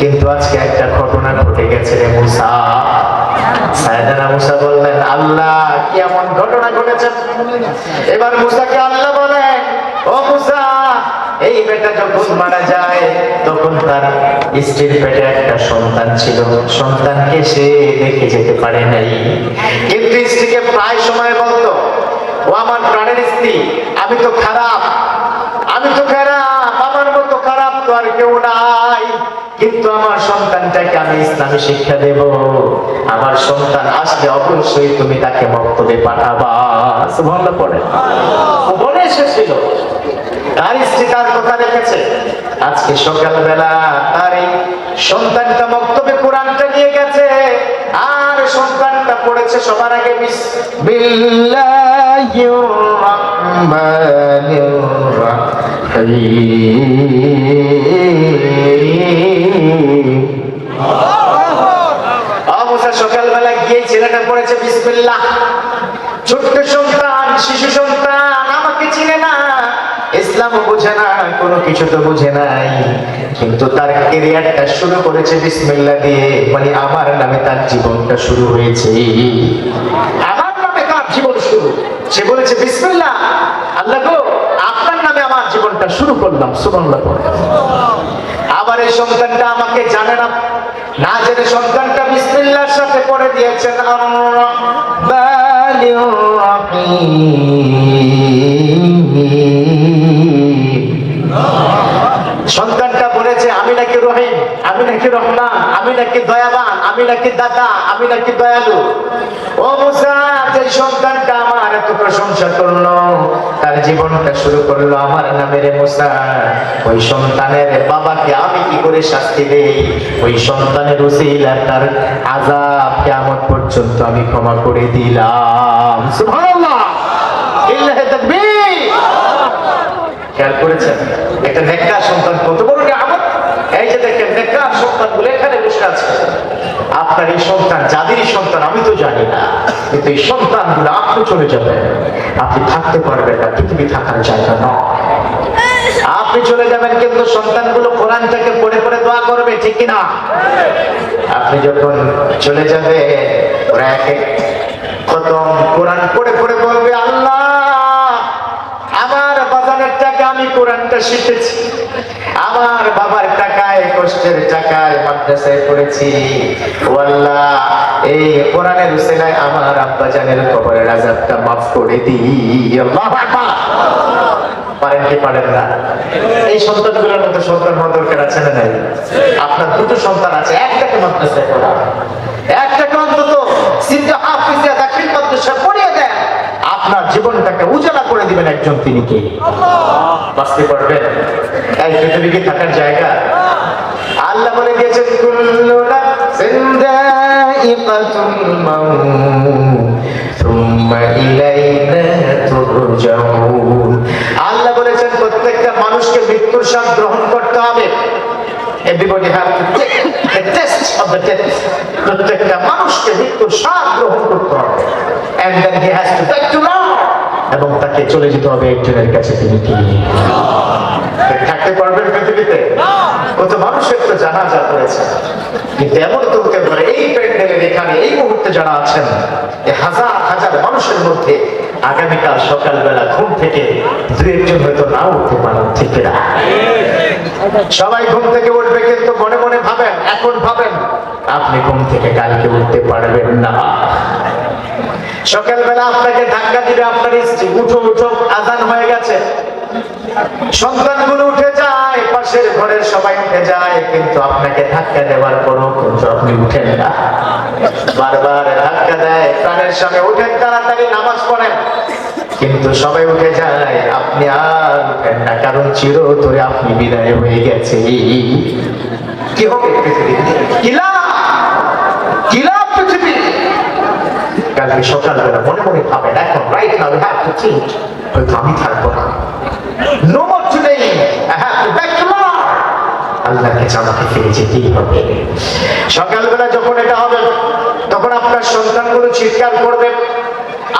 Speaker 1: কিন্তু আজকে একটা ঘটনা ঘটে গেছে রে মুসা। সাইয়েদনা মুসা বললেন, আল্লাহ কি এমন ঘটনা ঘটেছে? এবার মুসাকে আল্লাহ বলেন, ও মুসা, এই বেটা যখন মারা যায় তখন তার স্ত্রীর পেটে একটা সন্তান ছিল, সন্তানকে সে দেখে যেতে পারে নাই, কিন্তু স্ত্রীকে প্রায় সময় বলতো, ও আমার প্রাণের স্ত্রী, আমি তো খারাপ, আমার মতো খারাপ তো আর কেউ নাই, কিন্তু আমার সন্তানটাকে আমি ইসলামী শিক্ষা দেব, আমার সন্তান আসলে অবশ্যই তুমি তাকে মক্তবে পাঠাবা। সুবহানাল্লাহ পড়ে। ও বলে এসেছিল, তার স্ত্রী তার কথা রেখেছে। আজকে সকালবেলা তার এই সন্তানটা মক্তবে কোরআনটা নিয়ে গেছে, আর সন্তানটা পড়েছে সবার আগে বিসমিল্লাহির রাহমানির রাহিম। মুসা সকালবেলা গিয়ে ছেলেটা পড়েছে বিসমিল্লাহ। ছোট্ট সন্তান, শিশু সন্তান, আমাকে চিনে না, ইসলামও বুঝে না, কোনো কিছু তো বুঝে নাই, কিন্তু তার ক্যারিয়ারটা শুরু করেছে বিসমিল্লাহ দিয়ে, মানে আমার নামে তার জীবনটা শুরু হয়েছে, আমার নামে তার জীবন শুরু। সে বলেছে বিসমিল্লাহ, আল্লাহ গো আপনার নামে আমার জীবনটা শুরু করলাম। সুবহানাল্লাহ। আবার এই সন্তানটা আমাকে জানে না, না জেনে সন্তানটা বিসমিল্লাহর সাথে পড়ে দিয়েছেন আর-রাহমানির রাহিম। সন্তানটা বলেছে আমি নাকি রহিম, আমি নাকি রহমান, আমি নাকি দয়াবান, আমি নাকি দাতা, আমি নাকি দয়ালু। ও মুসা, যে সন্তানটা আমার এত প্রশংসা করলো, তার জীবনটা শুরু করলো আমার নামে, রে মুসা, ওই সন্তানের বাবাকে আমি কি করে শাস্তি দেই? ওই সন্তানের উসিলা তার আযাব কিয়ামত পর্যন্ত আমি ক্ষমা করে দিলাম। সুবহানাল্লাহ, ইল্লাহি তাকবীর। খেয়াল করেছেন একটা নেককার সন্তান কত বড় নিয়ামত? এই যে দেখেন নেককার সন্তানগুলো এখানে বসে আছে। আপনার এই সন্তান যাদেরই সন্তান আমি তো জানি না, কিন্তু এই সন্তানগুলো আপনি চলে যাবেন, আপনি থাকতে পারবেন না, পৃথিবী থাকার জায়গা নয়। আপনি চলে যাবেন কিন্তু সন্তানগুলো কোরআনটাকে পড়ে পড়ে দোয়া করবে, ঠিক কিনা? আপনি যখন চলে যাবে ওরা এক এক খতম কোরআন পড়ে পড়ে বলবে, আল্লাহ আমার বাজারের টাকা আমি কোরআনটা শিখেছি, আমার বাবার টাকায় কষ্টের টাকায় মাদ্রাসায় পড়েছি, ও আল্লাহ এই কোরআনের উসিলায় আমার আব্বা জানের কবরের আযাবটা মাফ করে দিই। আল্লাহু আকবার। পারেন কি পারেন না? এই সন্তানগুলোর মধ্যে সন্তান হওয়া দরকার আছে না নাই? আপনার দুটো সন্তান আছে, একটাকে মাদ্রাসায় পড়া, একটাকে অন্তত সিদ্ধা হাফিজিয়া দাখিল মাদ্রাসায় পড়িয়ে দেন, আপনার জীবনটাকে উজালা করে দিবেন একজন, তিনি কে? বাঁচতে পারবেন? এই পৃথিবী কি থাকার জায়গা? আল্লাহ বলে দিয়েছেন কুল্লু নাফসিন যায়িকাতুল মাউত সুম্মা ইলাইনা তুরজাউন। আল্লাহ বলেছেন প্রত্যেকটা মানুষকে মৃত্যুর স্বাদ গ্রহণ করতে হবে। Everybody have to take the test of the death. প্রত্যেকটা মানুষকে মৃত্যুর স্বাদ গ্রহণ করতে হবে, and then he has to take to Lord, এবং তাকে চলে যেতে হবে একজনের কাছে, তিনি কি? থাকতে পারবেন পৃথিবীতে? কত মানুষের তো জানাজা করেছে, কিন্তু এমন তো হতে পারে এই প্যান্ডেলের এখানে এই মুহূর্তে যারা আছেন এই হাজার হাজার মানুষের মধ্যে আগামীকাল সকালবেলা ঘুম থেকে দু একজন হয়তো না উঠতে পারেন, ঠিক না? সবাই ঘুম থেকে উঠবে, কিন্তু মনে মনে ভাবেন, এখন ভাবেন আপনি ঘুম থেকে কালকে উঠতে পারবেন না। সকালবেলা আপনাকে ধাক্কা দিবে আপনার স্ত্রী, উঠো উঠো আজান হয়ে গেছে। সন্তানগুলো উঠে যায়, পাশের ঘরের সবাই উঠে যায়, কিন্তু আপনাকে ধাক্কা দেওয়ার পরও কিন্তু আপনি উঠেন না। বারবার ধাক্কা দেয়, প্রাণের সঙ্গে উঠেন, তাড়াতাড়ি নামাজ পড়েন, কিন্তু সবাই উঠে যায়, আপনি আর উঠেন না, কারণ চিরতরে আপনি বিদায় হয়ে গেছে। কি হবে পৃথিবী? কিলা পৃথিবী। কালকে সকালবেলা মনে মনে ভাবেন, এখন right now we have to think, হয়তো আমি থাকবো না। No more today, I have to back to lord. আল্লাহকে জানাতে ফিরে যেতেই হবে। সকালবেলা যখন এটা হবে, তখন আপনার সন্তানগুলো চিৎকার করবে,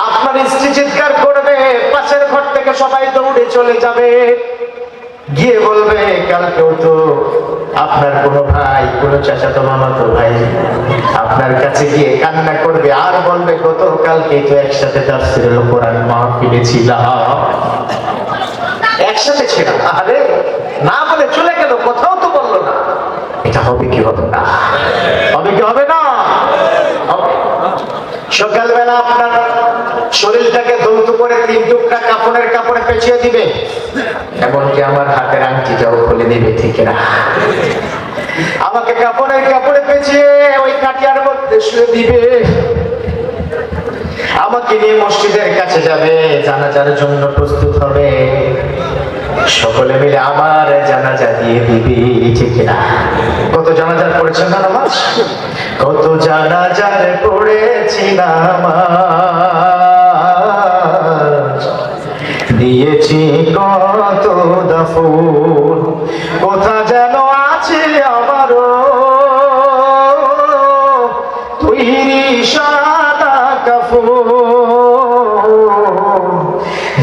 Speaker 1: আপনার স্ত্রী চিৎকার করবে, পাশের ঘর থেকে সবাই দৌড়ে চলে যাবে। গিয়ে বলবে কালকেও তো আপনার কোনো ভাই, কোনো চাচাতো মামাতো ভাই আপনার কাছে গিয়ে কান্না করবে আর বলবে গতকালকে তো একসাথে তাফসীরুল কোরআন মাহফিলে ছিলাম, একসাথে ছিলাম। আরে না বলে চলে গেল, কোথাও তো বললো না। এটা হবে কি হবে না? হবে কি হবে না? হবে। সকালবেলা আপনার শরীরটাকে ধৌত করে 3 টুকরা কাপড়ের কাপড়ে পেঁচিয়ে দিবে, এমনকি আমার হাতের আংটিটাও খুলে দিবে, ঠিক না? আমাকে কাপড়ের কাপড়ে পেঁচিয়ে ওই কাটিয়ার মধ্যে শুয়ে দিবে, আমাকে নিয়ে মসজিদের কাছে যাবে, জানাজার জন্য প্রস্তুত হবে, সকলে মিলে আমার জানাজা দিয়ে দিবি, ঠিক না? কত জানাজার পড়েছেন না নামাজ? কত জানাজার পড়েছি নামাজ, দিয়েছি কত দাফন, কোথা যেন আছে আমারও তৈরি সাদা কাফন,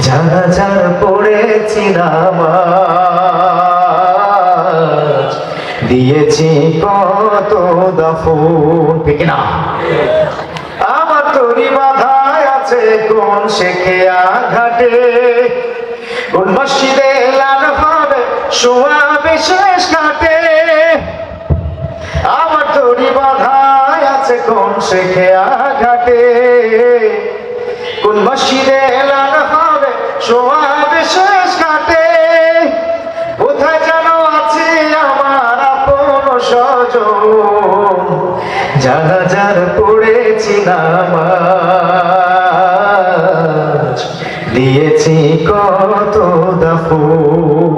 Speaker 1: জানাজার পড়েছি নামাজ, দিয়েছি কত দাফন, ঠিক না? আমার তরি বাধায় আছে কোন শেখেয়া ঘাটে, কোন মসজিদে এলান হবে শোয়াবে শেষ ঘাটে, আমার তরি বাধায় আছে কোন শেখেয়া ঘাটে, কোন মসজিদে এলান হবে শোয়াবে শেষ ঘাটে, কোথায় যেন আছে আমার আপন স্বজন, জানাজার পড়েছি নামাজ, দিয়েছি কত দাফন।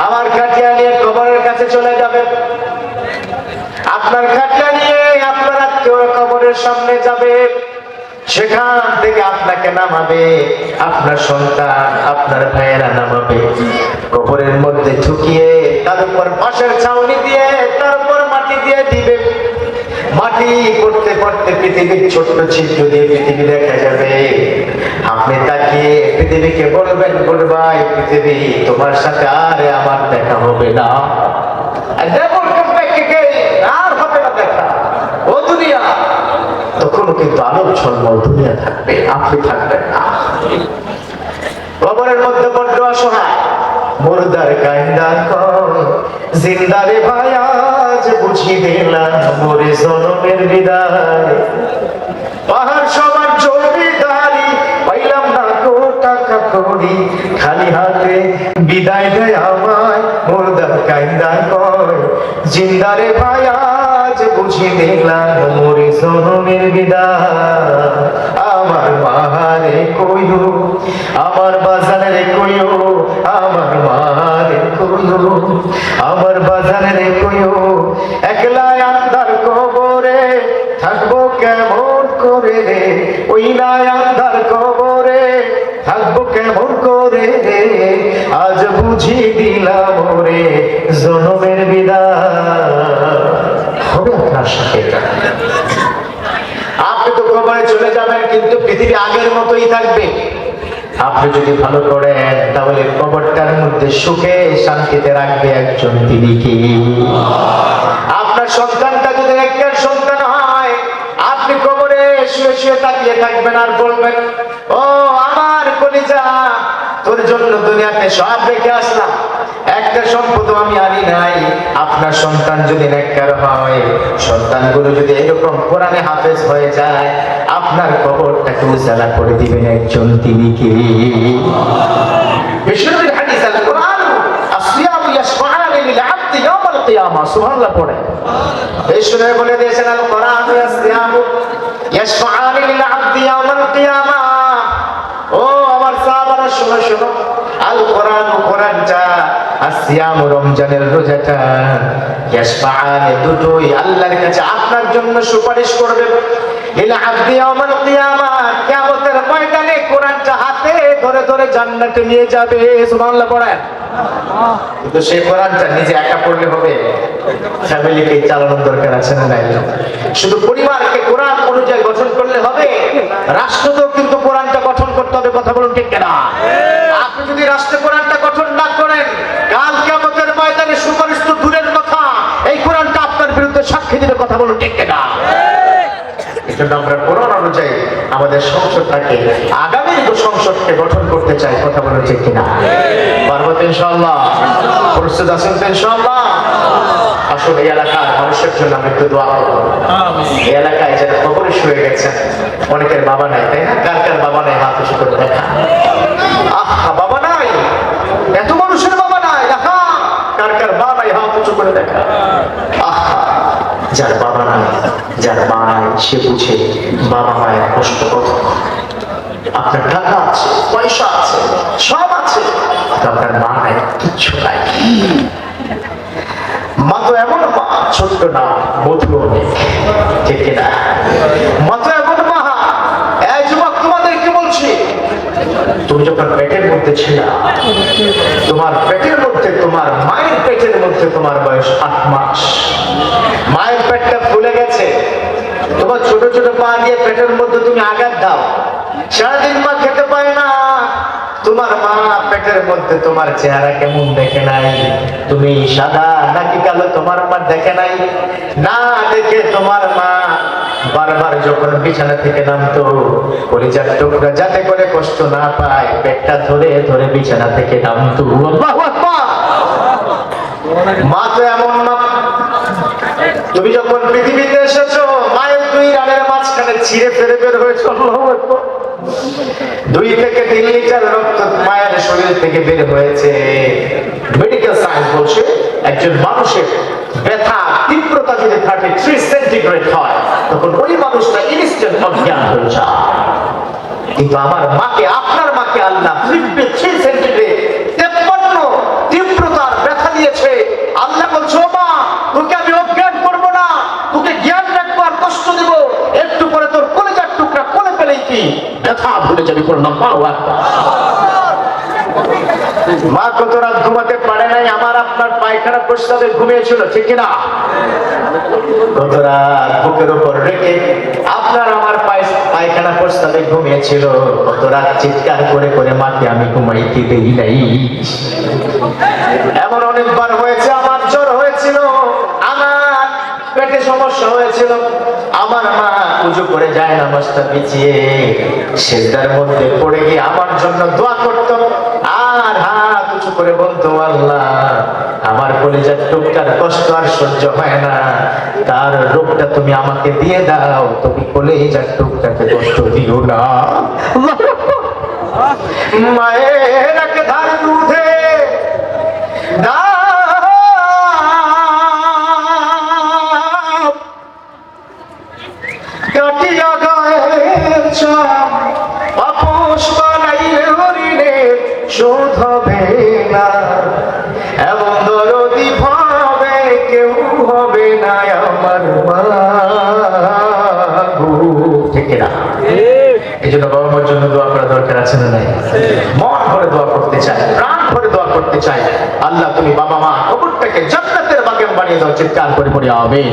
Speaker 1: আমার খাটিয়া নিয়ে কবরের কাছে চলে যাবে, আপনার খাটিয়া নিয়ে আপনার আত্মীয়রা কবরের সামনে যাবে, সেখান থেকে আপনাকে নামাবে, আপনার সন্তান আপনার ভাইয়েরা নামাবে, কবরের মধ্যে ঢুকিয়ে তার উপর বাঁশের ছাউনি দিয়ে তার উপর মাটি দিয়ে দিবে, মাটি পড়তে পড়তে পৃথিবীর ছোট্ট ছিদ্র দিয়ে পৃথিবী দেখা যাবে, আপনি তাকিয়ে পৃথিবীকে বলবেন গুড বাই পৃথিবী, তোমার সাথে আর আমার দেখা হবে না, আর হবে না দেখা, ও দুনিয়া। তখনও কিন্তু আলোর ঝলমল দুনিয়া থাকবে, আপনি থাকবেন না। কবরের মধ্যে বড্ড অসহায়, মুর্দার কাইন্দা কয় জিন্দারে ভাই আজ বুঝি দিলাম মোরে জনমের বিদায়, পাহাড় সবার জমিদারি পাইলাম না গো টাকা করি, খালি হাতে বিদায় দেয় আমায়, মুর্দার কাইন্দা কয় জিন্দারে ভাই আজ বুঝি দিলাম মোরে জনমের বিদায়, আমার মাহারে কইও আমার বাজারে কইও, আমার মারে কইও আমার বাজারে কইও, একলা আন্ধার কবরে থাকবো কেমন করে রে, ওই না আন্ধার কবরে থাকবো কেমন করে রে, আজ বুঝি দিলাম ওরে জনমের বিদায়। হবে আপনার সাথে এটা? আপনি তো কবরে চলে যাবেন, কিন্তু পৃথিবী আগের মতোই থাকবে। আপনি যদি ভালো করেন তাহলে কবরটার মধ্যে সুখে শান্তিতে রাখবে একজন, তিনি কি? আপনার সন্তানটা যদি নেককার সন্তান হয়, আপনি কবরে শুয়ে শুয়ে তাকিয়ে থাকবেন আর বলবেন ও আমার কলিজা, তোর জন্য দুনিয়াতে সব রেখে আসলাম, একটা সম্পদ আমি আনি নাই। আপনার সন্তান যদি নেককার হয়, সন্তানগুলো যদি এরকম কোরআনে হাফেজ হয়ে যায়, আপনার কবরটাকে উজালা করে দিবেন একজন, তিনি কি? বিশ্বনবীর হাদিস আল কোরআন আসিয়ামু ইয়াশফাআনি লিল আবদি ইয়াউমাল কিয়ামা, সুবহানাল্লাহ পড়ে। বিশ্বনবী বলে দিয়েছেন আল কোরআন আসিয়ামু ইয়াশফাআনি লিল আবদি ইয়াউমাল কিয়ামা, ও আমার সাহাবারা শোনো শোনো, আল কোরআন কোরআনটা আসিয়াম রমজানের রোজাটা ইয়াশফাআনি দুটোই আল্লাহর কাছে আপনার জন্য সুপারিশ করবে লিল আবদি ইয়াউমাল কিয়ামা, কিয়ামতের ময়দানে কোরআনটা হাতে ধরে ধরে জান্নাতে নিয়ে যাবে, সুবহানাল্লাহ পড়েন। কিন্তু সেই কোরআনটা নিজে একা পড়লে হবে? ফ্যামিলিকে চালানোর দরকার আছে না নাই? শুধু পরিবারকে কোরআন অনুযায়ী গঠন করলে হবে? রাষ্ট্রকেও কিন্তু কোরআনটা গঠন করতে হবে, কথা বলুন ঠিক কিনা? আপনি যদি রাষ্ট্রে কোরআনটা গঠন না করেন, কথা বলো ঠিক না? এই জন্য আমরা কোরআন অনুযায়ী আমাদের সংসদটাকে, আগামীর সংসদকে গঠন করতে চাই। কথা বলো ঠিক কিনা? পারবো তো ইনশাআল্লাহ? প্রস্তুত আছেন তো ইনশাআল্লাহ? আসলে এই এলাকার মানুষের জন্য আমি একটু দোয়া করবো। এই এলাকায় যারা কবরে শুয়ে গেছেন, অনেকের বাবা নাই, তাই না? কার কার বাবা নাই হাত উঁচু করে দেখা। আহা, বাবা নাই, এত মানুষের বাবা নাই, আহা, কার কার বাবা নাই হাত উঁচু করে দেখা। আহা, যার বাবা নাই, যার মা নাই, সে বুঝে বাবা মায়ের কষ্ট কত। আপনার টাকা আছে, পয়সা আছে, সব আছে, কিন্তু আপনার মা নাই, কিচ্ছু নাই। মা তো এমন মা, ছোট্ট না, মধু অনেক, ঠিক কিনা? মা তো এমন মা। এই যুবক, তোমাদেরকে বলছি, তুমি যখন পেটের মধ্যে ছিল, তোমার পেটের মধ্যে, তোমার মায়ের পেটের মধ্যে তোমার বয়স 8 মাস। মায়ের পেটটা ফুলে গেছে, তোমার ছোট ছোট পা দিয়ে পেটের মধ্যে তুমি আঘাত দাও, সারাদিন মা খেতে পায় না। তোমার মা পেটের মধ্যে তোমার চেহারা কেমন দেখে নাই, তুমি সাদা নাকি কালো তোমার মা দেখে নাই। না দেখে তোমার মা বারবার যখন বিছানা থেকে নামতো, কলিজার টুকরা যাতে করে কষ্ট না পায়, পেটটা ধরে ধরে বিছানা থেকে নামতো। আল্লাহু আকবার। মা তো এমন মা, তুমি যখন পৃথিবীতে এসেছো, মায়ের 2 রানের মাঝখানে ছিঁড়ে ফেলে বের হয়েছে। আল্লাহু আকবার। 2 থেকে 3 লিটার রক্ত মায়ের শরীর থেকে বের হয়েছে। মেডিকেল সায়েন্স বলছে, একজন মানুষের ব্যথা তীব্রতা যদি 33 সেন্টিগ্রেড হয়, তখন ওই মানুষটা ইনস্ট্যান্ট অজ্ঞান হয়ে যায়। কিন্তু আমার মাকে, আপনার মাকে আল্লাহ 53 সেন্টিগ্রেড 53 তীব্রতার ব্যথা দিয়েছে। আল্লাহ বলছে, ও মা, তোকে আমি অজ্ঞান করবো না, তোকে জ্ঞান রাখবো আর কষ্ট দিব। একটু পরে তোর কলেজার টুকরা কোলে পেলেই কি ব্যথা ভুলে যাবি। করলাম মা কত রাত ঘুমাতে পারে নাই, আমার আপনার পায়খানা প্রস্তাবে ঘুমিয়েছিল, ঠিক কিনা? কত রাত বুকের উপর রেখে আপনার আমার পায়খানা প্রস্তাবে ঘুমিয়েছিল। কত রাত চিৎকার করে করে মাকে আমি ঘুমাইতে দেই নাই। এমন অনেকবার হয়েছে, আমার জ্বর হয়েছিল, আমার পেটে সমস্যা হয়েছিল, আমার মা উজু করে যায় নামাজটা পিছিয়ে সিজদার মধ্যে পড়ে গিয়ে আমার জন্য দোয়া করত, আর হাত উঁচু করে বলতো, আল্লাহ, আমার কলিজার টুকটার কষ্ট আর সহ্য হয় না, তার রোগটা তুমি আমাকে দিয়ে দাও, তুমি কলিজার টুকটাকে কষ্ট দিও না। মায়ের এক ধার দুধে কাটিয়া গায়ের চাপ, আপোষ বানাইলে হরিণে শোধ হবে না, এমন দরদি ভাবে কেউ হবে না আমার মা। ঠিক না? এই জন্য বাবা মার জন্য দোয়া করা দরকার আছে না নাই? মন ভরে দোয়া করতে চাই, প্রাণ ভরে দোয়া করতে চাই, আল্লাহ তুমি বাবা মা কবরটাকে জান্নাতের বাগান বানিয়ে দাও। চিৎকার করে পড়ে আমিন।